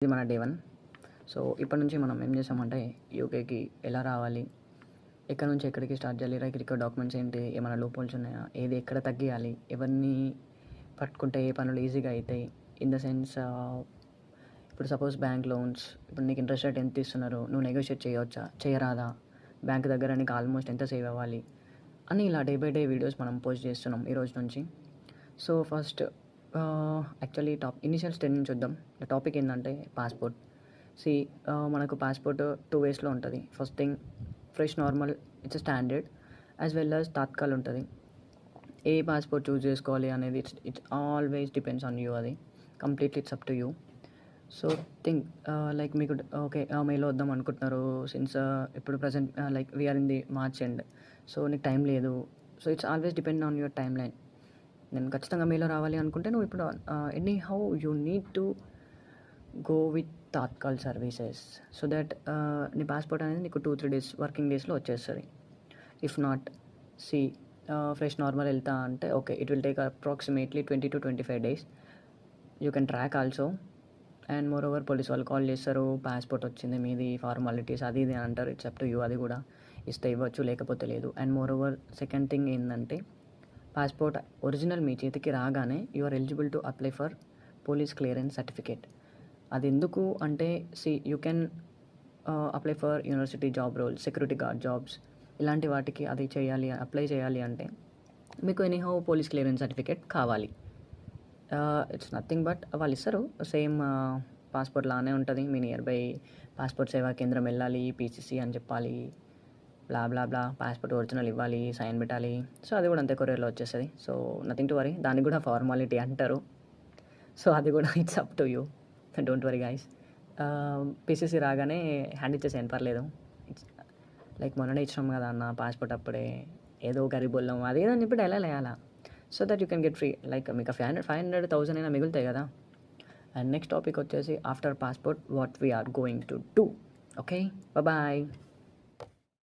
ఇది మన day 1. So ఇప్పటి నుంచి మనం ఏం చేసామంటే యూకేకి ఎలా రావాలి, ఎక్కడి నుంచి ఎక్కడికి స్టార్ట్ చేయాలి, ఇక్కడ డాక్యుమెంట్స్ ఏంటి, ఏమైనా లూప్ హోల్స్ ఉన్నాయా, ఏది ఎక్కడ తగ్గియాలి, ఎవరిని పట్టుకుంటే ఏ పనులు ఈజీగా అవుతాయి. ఇన్ ద సెన్స్ ఇప్పుడు సపోజ్ బ్యాంక్ లోన్స్, ఇప్పుడు నీకు ఇంట్రెస్ట్ రేట్ ఎంత ఇస్తున్నారు, నువ్వు నెగోషియేట్ చేయవచ్చా, చేయరాదా, బ్యాంక్ దగ్గర నీకు ఆల్మోస్ట్ ఎంత సేవ్ అవ్వాలి అని ఇలా డే బై డే వీడియోస్ మనం పోస్ట్ చేస్తున్నాం ఈ రోజు నుంచి. So first actually initial step నుంచి చూద్దాం. టాపిక్ ఏంటంటే పాస్పోర్ట్. మనకు పాస్పోర్ట్ 2 వేస్లో ఉంటుంది. First thing fresh normal, it's standard, as well as Tatkal ఉంటుంది. ఏ పాస్పోర్ట్ చూస్ చేసుకోవాలి అనేది it's always depends on you. అది completely it's up to you. So think like మీకు ఓకే మేలో వద్దాం అనుకుంటున్నారు, సిన్స్ ఇప్పుడు present like we are in the March end. So నీకు టైం లేదు. So it's always depend on your time line. నేను ఖచ్చితంగా మేలో రావాలి అనుకుంటే నువ్వు ఇప్పుడు anyhow you need to go with Tatkal services, so that నీ పాస్పోర్ట్ అనేది నీకు 2-3 డేస్ వర్కింగ్ డేస్లో వచ్చేస్తుంది. ఇఫ్ నాట్ ఫ్రెష్ నార్మల్ వెళ్తా అంటే okay, it will take approximately 20-25 days. You can track also. And moreover police వాళ్ళు call చేస్తారు, passport వచ్చింది మీది, ఫార్మాలిటీస్ అది ఇది అంటారు. It's up to you. అది కూడా ఇస్తే ఇవ్వచ్చు, లేకపోతే లేదు. And moreover second thing ఏంటంటే పాస్పోర్ట్ ఒరిజినల్ మీ చేతికి రాగానే you are eligible to apply for police clearance certificate. అది ఎందుకు అంటే you can apply for university job role, security guard jobs, ఇలాంటి వాటికి అది చేయాలి, అప్లై చేయాలి అంటే మీకు ఎనీహౌ పోలీస్ క్లియరెన్స్ సర్టిఫికేట్ కావాలి. ఇట్స్ నథింగ్ బట్ వాళ్ళు ఇస్తారు, సేమ్ పాస్పోర్ట్ లానే ఉంటుంది. మీ నియర్ బై పాస్పోర్ట్ సేవా కేంద్రం వెళ్ళాలి, పీసీసీ అని చెప్పాలి, బ్లా బ్లా బ్లా, పాస్పోర్ట్ ఒరిజినల్ ఇవ్వాలి, సైన్ పెట్టాలి. సో అది కూడా అంతే, కొరియర్లో వచ్చేస్తుంది. So nothing to worry. దానికి కూడా ఫార్మాలిటీ అంటారు. సో అది కూడా it's up to you, don't worry guys. PCC రాగానే హ్యాండ్ ఇచ్చేసేయండి, పర్లేదు. ఇట్స్ లైక్ మొన్ననే ఇచ్చినాం కదా అన్న పాస్పోర్ట్, అప్పుడే ఏదో గరీబుల్లం అది ఏదని చెప్పి డైలాగ్ వేయాలా, so that you can get free. Like మీకు 500,000 అయినా మిగులుతాయి కదా. అండ్ నెక్స్ట్ టాపిక్ వచ్చేసి after passport what we are going to do. Okay, bye.